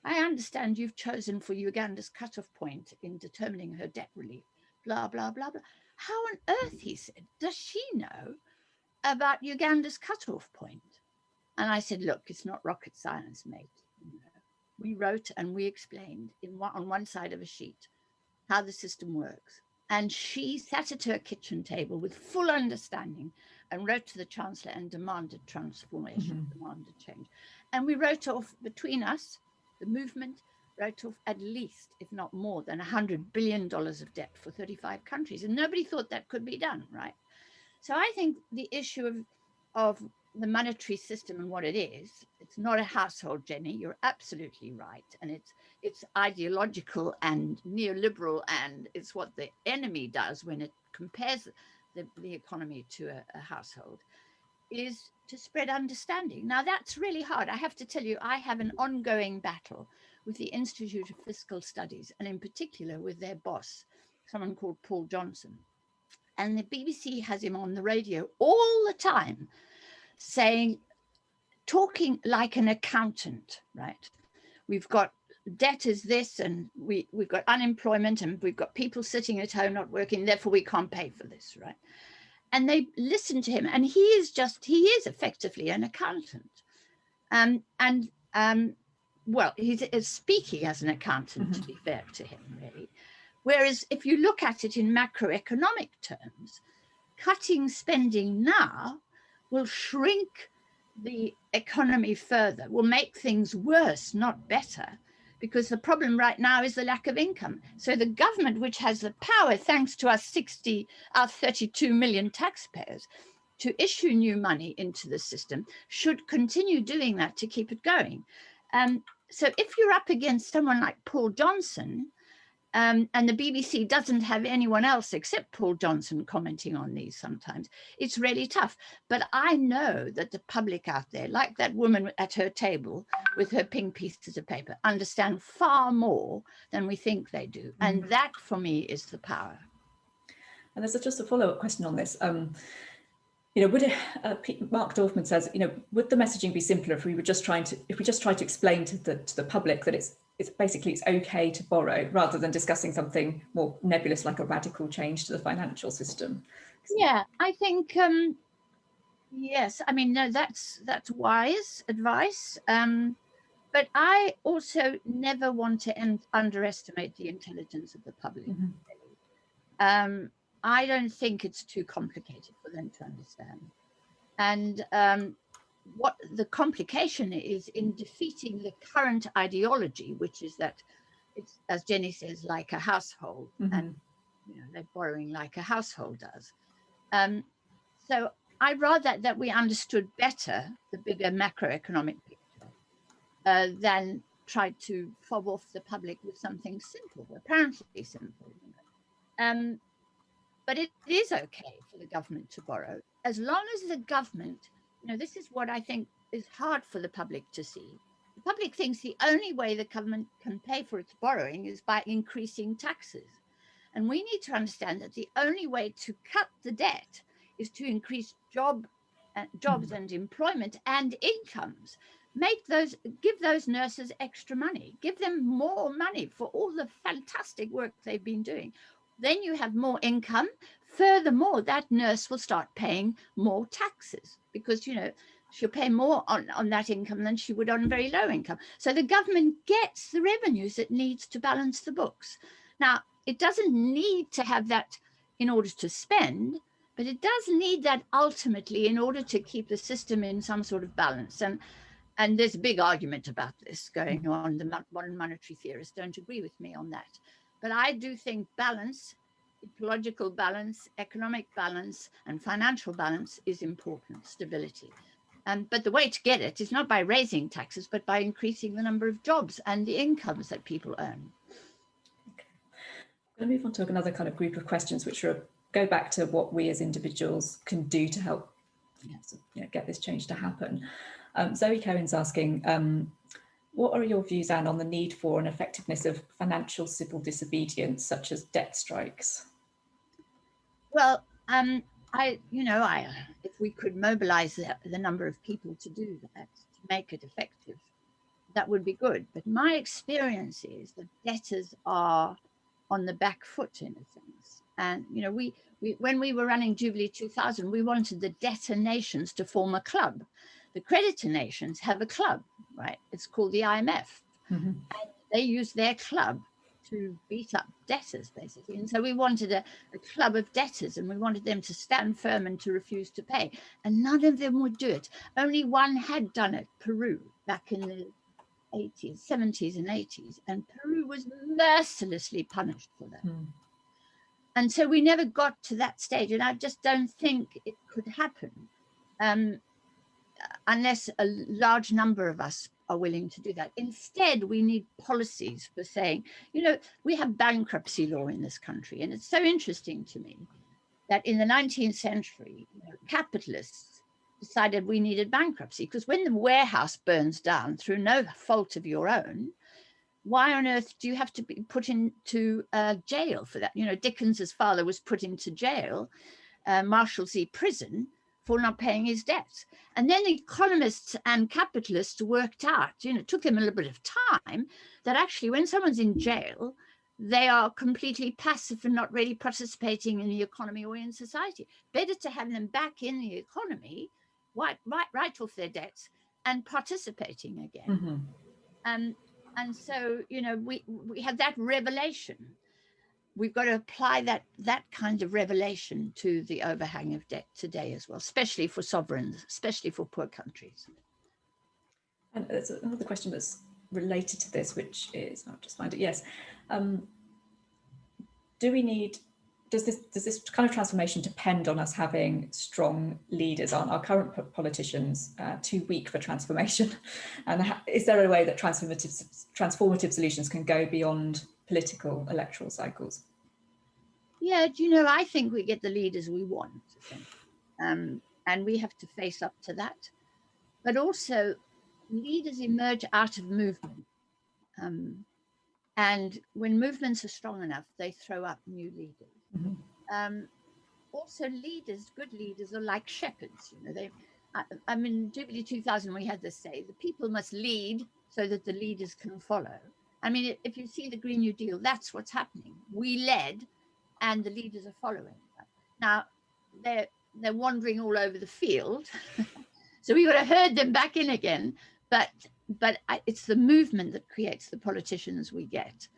I understand you've chosen for Uganda's cutoff point in determining her debt relief, blah, blah, blah, blah. How on earth, he said, does she know about Uganda's cutoff point? And I said, look, it's not rocket science, mate. You know, we wrote and we explained on one side of a sheet how the system works. And she sat at her kitchen table with full understanding and wrote to the Chancellor and demanded transformation, demanded change. And we wrote off, between us, the movement wrote off at least, if not more than $100 billion of debt for 35 countries. And nobody thought that could be done, right? So I think the issue of the monetary system and what it is, it's not a household, Jenny, you're absolutely right. And it's ideological and neoliberal, and it's what the enemy does when it compares the economy to a household, is to spread understanding. Now that's really hard. I have to tell you, I have an ongoing battle with the Institute of Fiscal Studies, and in particular with their boss, someone called Paul Johnson. And the BBC has him on the radio all the time talking like an accountant, right? We've got debt is this, and we've got unemployment, and we've got people sitting at home not working, therefore we can't pay for this, right? And they listen to him, and he is effectively an accountant. Well, he's speaking as an accountant, to be fair to him, really. Whereas if you look at it in macroeconomic terms, cutting spending now will shrink the economy further, will make things worse, not better, because the problem right now is the lack of income. So the government, which has the power, thanks to our 32 million taxpayers, to issue new money into the system, should continue doing that to keep it going. So if you're up against someone like Paul Johnson, and the BBC doesn't have anyone else except Paul Johnson commenting on these sometimes, it's really tough. But I know that the public out there, like that woman at her table with her pink pieces of paper, understand far more than we think they do. And that, for me, is the power. And there's just a follow-up question on this. Would Mark Dorfman says, would the messaging be simpler if we try to explain to the public that it's okay to borrow, rather than discussing something more nebulous like a radical change to the financial system? Yeah, I think yes. I mean, no, that's wise advice. But I also never want to underestimate the intelligence of the public. I don't think it's too complicated for them to understand. And what the complication is in defeating the current ideology, which is that it's, as Jenny says, like a household, and they're borrowing like a household does. So I'd rather that we understood better the bigger macroeconomic picture than try to fob off the public with something simple, apparently simple. But it is okay for the government to borrow, as long as the government, this is what I think is hard for the public to see. The public thinks the only way the government can pay for its borrowing is by increasing taxes. And we need to understand that the only way to cut the debt is to increase jobs and employment and incomes. Give those nurses extra money, give them more money for all the fantastic work they've been doing. Then you have more income. Furthermore, that nurse will start paying more taxes, because, she'll pay more on that income than she would on very low income. So the government gets the revenues it needs to balance the books. Now, it doesn't need to have that in order to spend, but it does need that ultimately in order to keep the system in some sort of balance. And there's a big argument about this going on. The modern monetary theorists don't agree with me on that. But I do think balance, ecological balance, economic balance, and financial balance is important, stability. But the way to get it is not by raising taxes, but by increasing the number of jobs and the incomes that people earn. Okay. I'm going to move on to another kind of group of questions, which go back to what we as individuals can do to help get this change to happen. Zoe Cohen's asking, what are your views, Anne, on the need for an effectiveness of financial civil disobedience, such as debt strikes? Well, if we could mobilize the number of people to do that, to make it effective, that would be good. But my experience is that debtors are on the back foot, in a sense. And, when we were running Jubilee 2000, we wanted the debtor nations to form a club. The creditor nations have a club, right? It's called the IMF. Mm-hmm. And they used their club to beat up debtors, basically. And so we wanted a club of debtors, and we wanted them to stand firm and to refuse to pay. And none of them would do it. Only one had done it, Peru, back in the 80s, 70s and 80s. And Peru was mercilessly punished for that. Mm. And so we never got to that stage. And I just don't think it could happen unless a large number of us are willing to do that. Instead, we need policies for saying, you know, we have bankruptcy law in this country. And it's so interesting to me that in the 19th century, capitalists decided we needed bankruptcy, because when the warehouse burns down through no fault of your own, why on earth do you have to be put into jail for that? You know, Dickens's father was put into jail, Marshalsea prison, for not paying his debts. And then the economists and capitalists worked out, you know, it took them a little bit of time, that actually when someone's in jail, they are completely passive and not really participating in the economy or in society. Better to have them back in the economy, right off their debts, and participating again. Mm-hmm. And so, you know, we have that revelation. We've got to apply that kind of revelation to the overhang of debt today as well, especially for sovereigns, especially for poor countries. And there's another question that's related to this, which is, I'll just find it, yes. Does this kind of transformation depend on us having strong leaders? Aren't our current politicians too weak for transformation? And is there a way that transformative solutions can go beyond political electoral cycles? Yeah, do you know, I think we get the leaders we want, and we have to face up to that. But also, leaders emerge out of movement. And when movements are strong enough, they throw up new leaders. Mm-hmm. Also, good leaders are like shepherds. You know, I mean, Jubilee 2000, we had this say, the people must lead so that the leaders can follow. I mean, if you see the Green New Deal, that's what's happening. We led, and the leaders are following. Now, they're wandering all over the field. So we would have herd them back in again. But it's the movement that creates the politicians we get.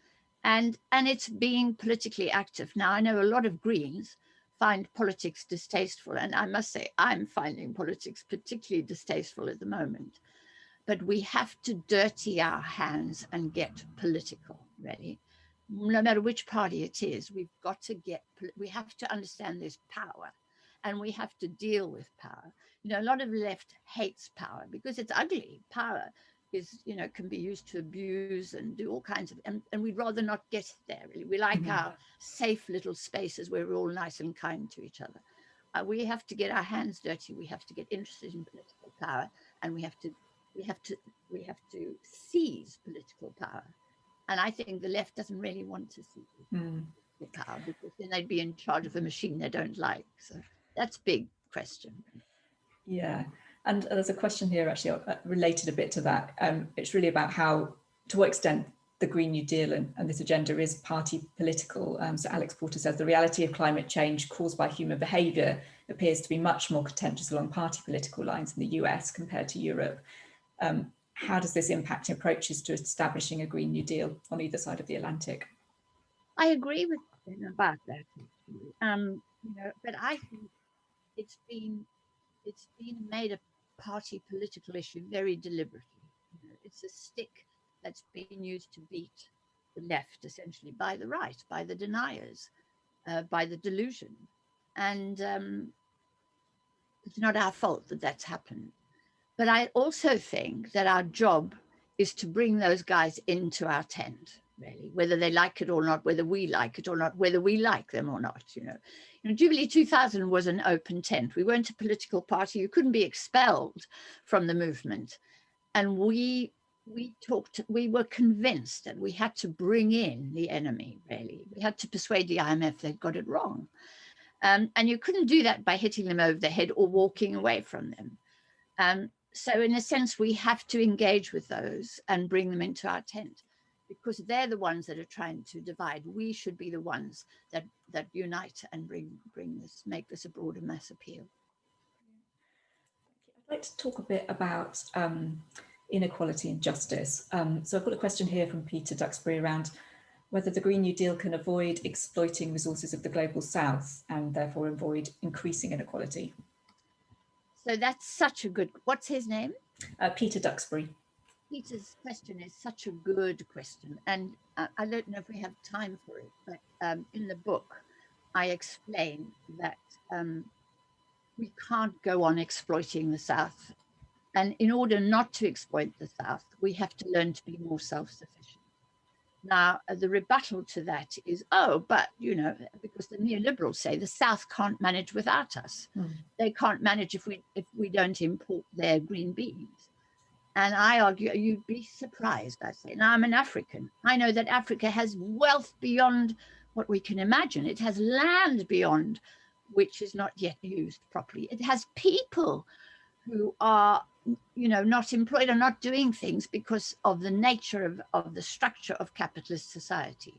And it's being politically active. Now, I know a lot of Greens find politics distasteful. And I must say, I'm finding politics particularly distasteful at the moment. But we have to dirty our hands and get political, really. No matter which party it is, we have to understand there's power, and we have to deal with power. You know, a lot of the left hates power because it's ugly. Power is, you know, can be used to abuse and do all kinds of, and we'd rather not get there, really. We like our safe little spaces where we're all nice and kind to each other. We have to get our hands dirty. We have to get interested in political power, and we have to seize political power. And I think the left doesn't really want to seize political power, because then they'd be in charge of a machine they don't like. So that's a big question. Yeah, and there's a question here actually related a bit to that. It's really about to what extent the Green New Deal and this agenda is party political. So Alex Porter says the reality of climate change caused by human behaviour appears to be much more contentious along party political lines in the US compared to Europe. How does this impact approaches to establishing a Green New Deal on either side of the Atlantic? I agree with him about that. You know, but I think it's been made a party political issue very deliberately. You know, it's a stick that's being used to beat the left, essentially, by the right, by the deniers, by the delusion. And it's not our fault that that's happened. But I also think that our job is to bring those guys into our tent, really, whether they like it or not, whether we like it or not, whether we like them or not. You know, Jubilee 2000 was an open tent. We weren't a political party. You couldn't be expelled from the movement. And we were convinced that we had to bring in the enemy, really. We had to persuade the IMF they'd got it wrong. And you couldn't do that by hitting them over the head or walking away from them. So in a sense, we have to engage with those and bring them into our tent, because they're the ones that are trying to divide. We should be the ones that unite and make this a broader mass appeal. I'd like to talk a bit about inequality and justice. So I've got a question here from Peter Duxbury around whether the Green New Deal can avoid exploiting resources of the global south and therefore avoid increasing inequality. So that's such a good, what's his name? Peter Duxbury. Peter's question is such a good question. And I don't know if we have time for it, but in the book, I explain that we can't go on exploiting the South. And in order not to exploit the South, we have to learn to be more self-sufficient. Now, the rebuttal to that is, oh, but, you know, because the neoliberals say the South can't manage without us. They can't manage if we don't import their green beans. And I argue, you'd be surprised, I say. Now, I'm an African. I know that Africa has wealth beyond what we can imagine. It has land beyond which is not yet used properly. It has people who are, you know, not employed or not doing things because of the nature of the structure of capitalist society.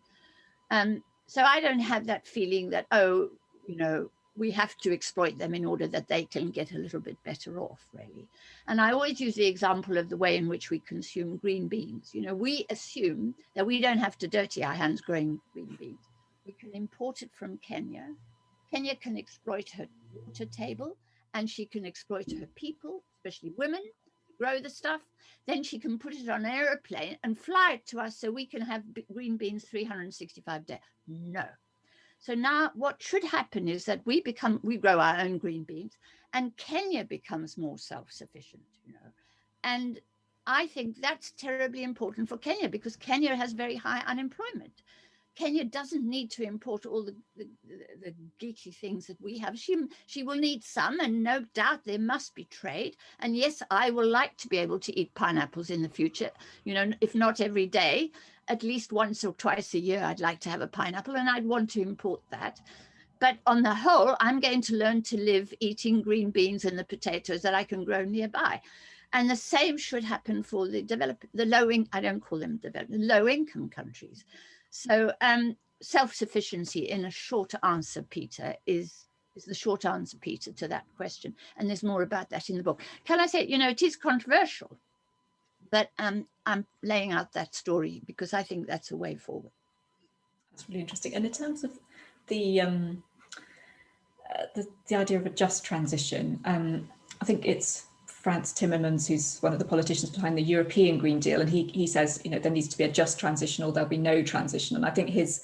So I don't have that feeling that, oh, you know, we have to exploit them in order that they can get a little bit better off, really. And I always use the example of the way in which we consume green beans. You know, we assume that we don't have to dirty our hands growing green beans. We can import it from Kenya. Kenya can exploit her water table, and she can exploit her people, especially women, to grow the stuff. Then she can put it on an aeroplane and fly it to us so we can have green beans 365 days. No. So now what should happen is that we grow our own green beans, and Kenya becomes more self-sufficient, you know. And I think that's terribly important for Kenya, because Kenya has very high unemployment. Kenya doesn't need to import all the geeky things that we have. She will need some, and no doubt there must be trade. And yes, I will like to be able to eat pineapples in the future, you know, if not every day, at least once or twice a year, I'd like to have a pineapple, and I'd want to import that. But on the whole, I'm going to learn to live eating green beans and the potatoes that I can grow nearby. And the same should happen for the low-income countries. So self-sufficiency, in a short answer, Peter, is the short answer, Peter, to that question. And there's more about that in the book. Can I say, you know, it is controversial, but I'm laying out that story because I think that's a way forward. That's really interesting. And in terms of the idea of a just transition, I think it's Frans Timmermans, who's one of the politicians behind the European Green Deal, and he says, you know, there needs to be a just transition or there'll be no transition. And I think his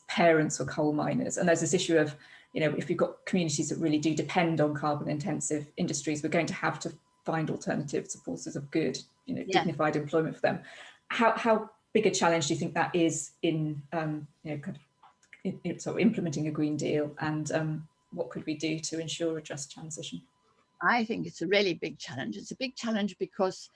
parents were coal miners, and there's this issue of, you know, if we've got communities that really do depend on carbon intensive industries, we're going to have to find alternative sources of good, you know, dignified employment for them. How big a challenge do you think that is in, you know, kind of sort of implementing a Green Deal, and what could we do to ensure a just transition? I think it's a really big challenge. It's a big challenge because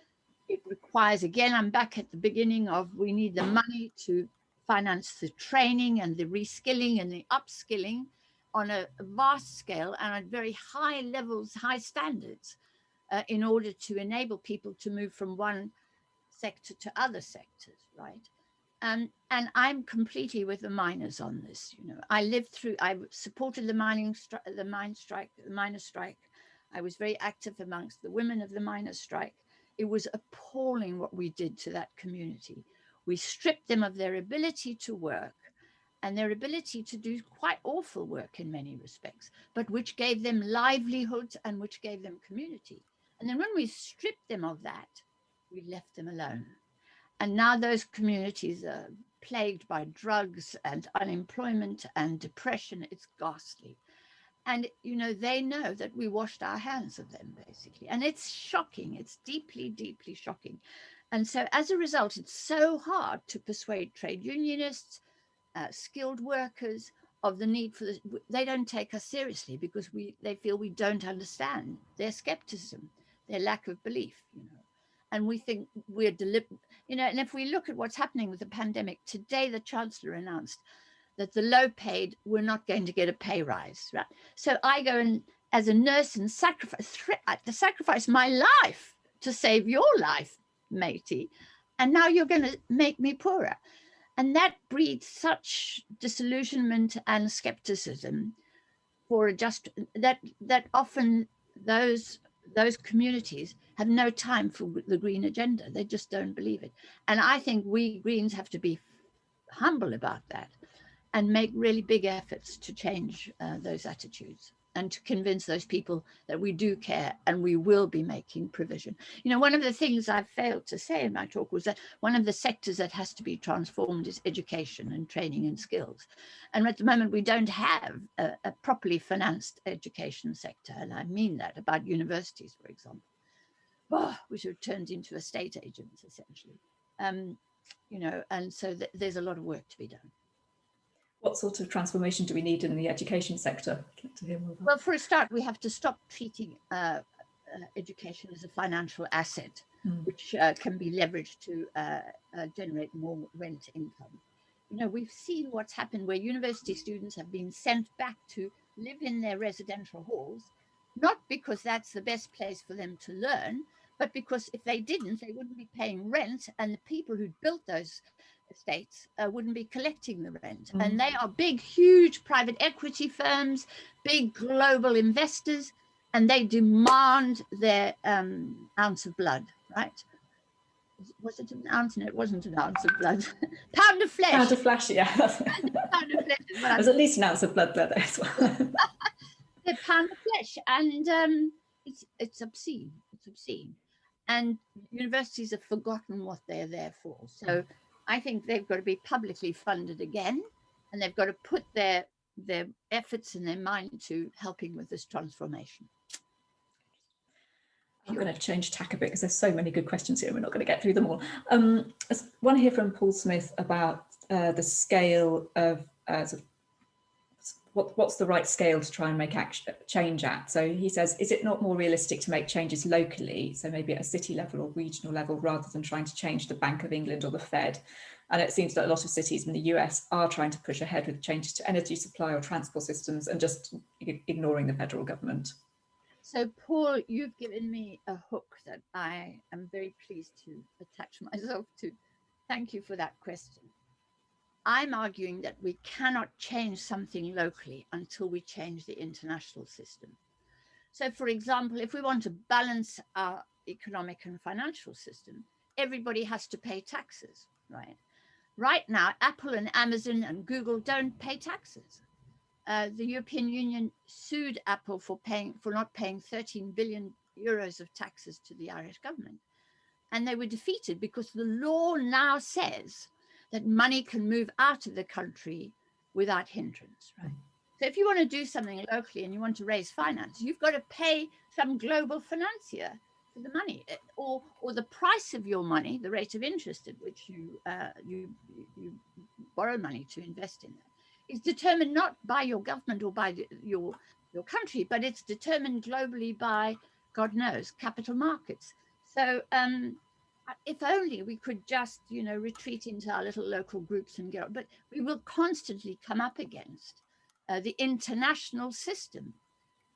it requires, again, I'm back at the beginning of, we need the money to finance the training and the reskilling and the upskilling on a vast scale and at very high levels, high standards, in order to enable people to move from one sector to other sectors, right? And I'm completely with the miners on this. You know, I supported the miners' strike. I was very active amongst the women of the miners' strike. It was appalling what we did to that community. We stripped them of their ability to work and their ability to do quite awful work in many respects, but which gave them livelihoods and which gave them community. And then when we stripped them of that, we left them alone. And now those communities are plagued by drugs and unemployment and depression. It's ghastly. And, you know, they know that we washed our hands of them, basically. And it's shocking. It's deeply, deeply shocking. And so as a result, it's so hard to persuade trade unionists, skilled workers of the need for this. They don't take us seriously because they feel we don't understand their skepticism, their lack of belief, you know. And we think we're you know, and if we look at what's happening with the pandemic, today the Chancellor announced that the low paid were not going to get a pay rise, right? So I go and as a nurse and sacrifice my life to save your life, matey. And now you're going to make me poorer. And that breeds such disillusionment and skepticism for that often those those communities have no time for the green agenda. They just don't believe it. And I think we Greens have to be humble about that and make really big efforts to change those attitudes and to convince those people that we do care and we will be making provision. You know, one of the things I failed to say in my talk was that one of the sectors that has to be transformed is education and training and skills. And at the moment, we don't have a properly financed education sector. And I mean that about universities, for example, which have turned into estate agents, essentially. You know, and so there's a lot of work to be done. What sort of transformation do we need in the education sector? I'd like to hear more about. Well, for a start, we have to stop treating education as a financial asset, which can be leveraged to generate more rent income. You know, we've seen what's happened where university students have been sent back to live in their residential halls, not because that's the best place for them to learn, but because if they didn't, they wouldn't be paying rent, and the people who built those estates wouldn't be collecting the rent. And they are big, huge private equity firms, big global investors, and they demand their ounce of blood, right? Was it an ounce? No, it wasn't an ounce of blood. Pound of flesh. Pound of flesh, yeah. Pound of flesh is what There's at least an ounce of blood there as well. The pound of flesh, and it's obscene. It's obscene. And universities have forgotten what they're there for. So I think they've got to be publicly funded again, and they've got to put their efforts and their mind to helping with this transformation. I'm going to change tack a bit because there's so many good questions here. We're not going to get through them all. I want to hear from Paul Smith about the scale of sort of what's the right scale to try and make change at. So he says, is it not more realistic to make changes locally, so maybe at a city level or regional level, rather than trying to change the Bank of England or the Fed? And it seems that a lot of cities in the US are trying to push ahead with changes to energy supply or transport systems and just ignoring the federal government. So Paul, you've given me a hook that I am very pleased to attach myself to. Thank you for that question. I'm arguing that we cannot change something locally until we change the international system. So for example, if we want to balance our economic and financial system, everybody has to pay taxes, right? Right now, Apple and Amazon and Google don't pay taxes. The European Union sued Apple for not paying 13 billion euros of taxes to the Irish government. And they were defeated because the law now says that money can move out of the country without hindrance, right? So if you want to do something locally and you want to raise finance, you've got to pay some global financier for the money, or the price of your money, the rate of interest at which you borrow money to invest in that, is determined not by your government or by your country, but it's determined globally by, God knows, capital markets. So if only we could just, retreat into our little local groups and get on, but we will constantly come up against the international system,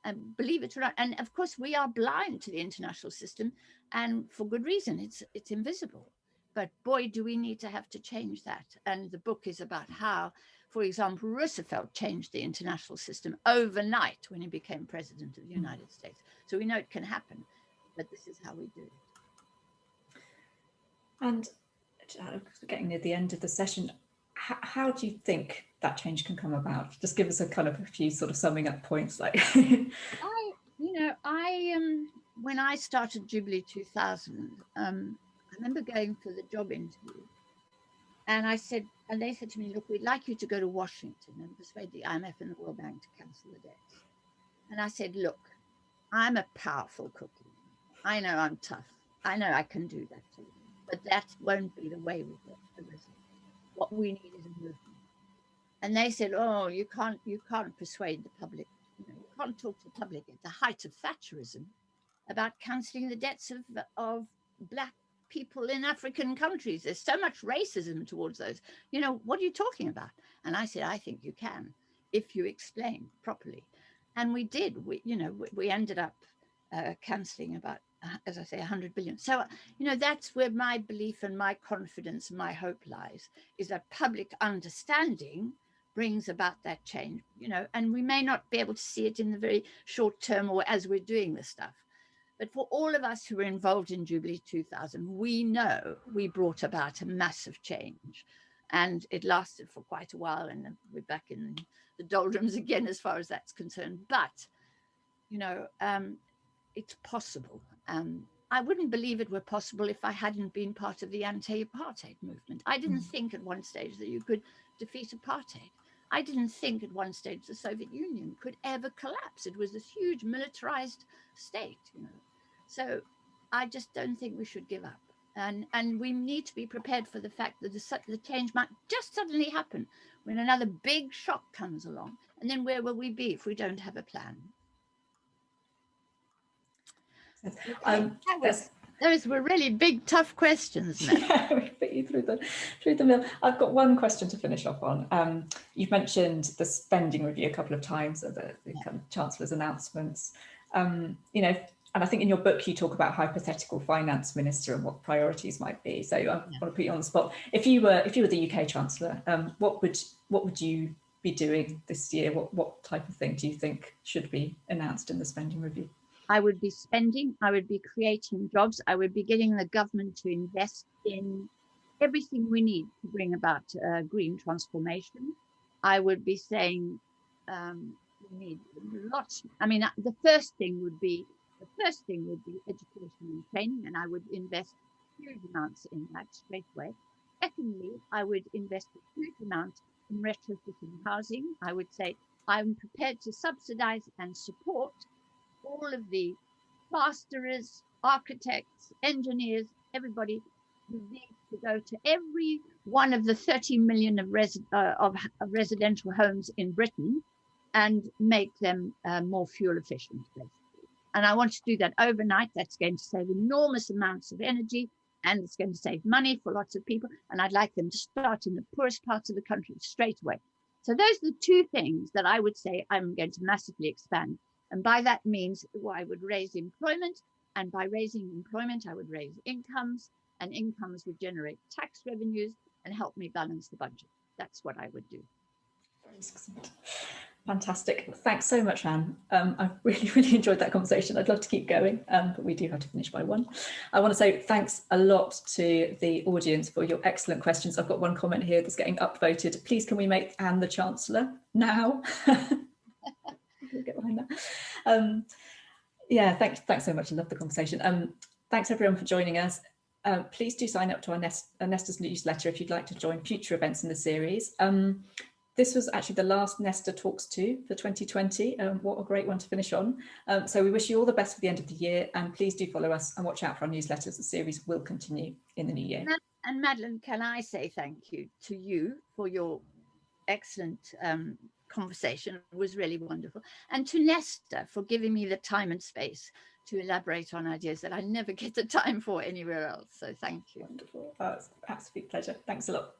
and believe it or not. And of course, we are blind to the international system, and for good reason. It's invisible. But boy, do we need to have to change that. And the book is about how, for example, Roosevelt changed the international system overnight when he became president of the United States. So we know it can happen, but this is how we do it. And getting near the end of the session, how do you think that change can come about? Just give us a few sort of summing up points. Like, when I started Jubilee 2000, I remember going for the job interview, and they said to me, look, we'd like you to go to Washington and persuade the IMF and the World Bank to cancel the debts. And I said, look, I'm a powerful cookie. I know I'm tough. I know I can do that sort of thing. But that won't be the way we get the result. What we need is a movement. And they said, oh, you can't persuade the public. You can't talk to the public at the height of Thatcherism about cancelling the debts of Black people in African countries. There's so much racism towards those. What are you talking about? And I said, I think you can, if you explain properly. And we did. We ended up cancelling about, as I say, 100 billion. So, that's where my belief and my confidence and my hope lies, is that public understanding brings about that change, and we may not be able to see it in the very short term or as we're doing this stuff, But for all of us who were involved in Jubilee 2000, we know we brought about a massive change. And it lasted for quite a while, and we're back in the doldrums again as far as that's concerned. But, you know, it's possible. I wouldn't believe it were possible if I hadn't been part of the anti-apartheid movement. I didn't think at one stage that you could defeat apartheid. I didn't think at one stage the Soviet Union could ever collapse. It was this huge militarized state, you know. So I just don't think we should give up. And we need to be prepared for the fact that the change might just suddenly happen when another big shock comes along. And then where will we be if we don't have a plan? Okay. Those were really big, tough questions, Matt. Yeah, we put you through the mill. I've got one question to finish off on. You've mentioned the spending review a couple of times, or the kind of Chancellor's announcements. You know, and I think in your book you talk about hypothetical finance minister and what priorities might be. So I want to put you on the spot. If you were the UK Chancellor, what would you be doing this year? What type of thing do you think should be announced in the spending review? I would be spending, I would be creating jobs, I would be getting the government to invest in everything we need to bring about green transformation. I would be saying we need lots. I mean, the first thing would be education and training, and I would invest huge amounts in that straight away. Secondly, I would invest a huge amount in retrofitting housing. I would say I'm prepared to subsidize and support all of the plasterers, architects, engineers, everybody who needs to go to every one of the 30 million of residential homes in Britain and make them more fuel efficient, basically. And I want to do that overnight. That's going to save enormous amounts of energy, and it's going to save money for lots of people. And I'd like them to start in the poorest parts of the country straight away. So those are the two things that I would say I'm going to massively expand. And by that means, I would raise employment, and by raising employment, I would raise incomes, and incomes would generate tax revenues and help me balance the budget. That's what I would do. Fantastic. Thanks so much, Anne. I've really enjoyed that conversation. I'd love to keep going, but we do have to finish by 1. I want to say thanks a lot to the audience for your excellent questions. I've got one comment here that's getting upvoted. Please, can we make Anne the Chancellor now? We'll get behind that. Yeah, thanks so much. I love the conversation. Thanks everyone for joining us. Please do sign up to our Nesta's newsletter if you'd like to join future events in the series. This was actually the last Nesta Talks 2 for 2020. What a great one to finish on. So we wish you all the best for the end of the year, and please do follow us and watch out for our newsletters. The series will continue in the new year. And Madeline, can I say thank you to you for your excellent conversation. It was really wonderful. And to Nesta for giving me the time and space to elaborate on ideas that I never get the time for anywhere else. So thank you. Wonderful. Oh, it's an absolute pleasure. Thanks a lot.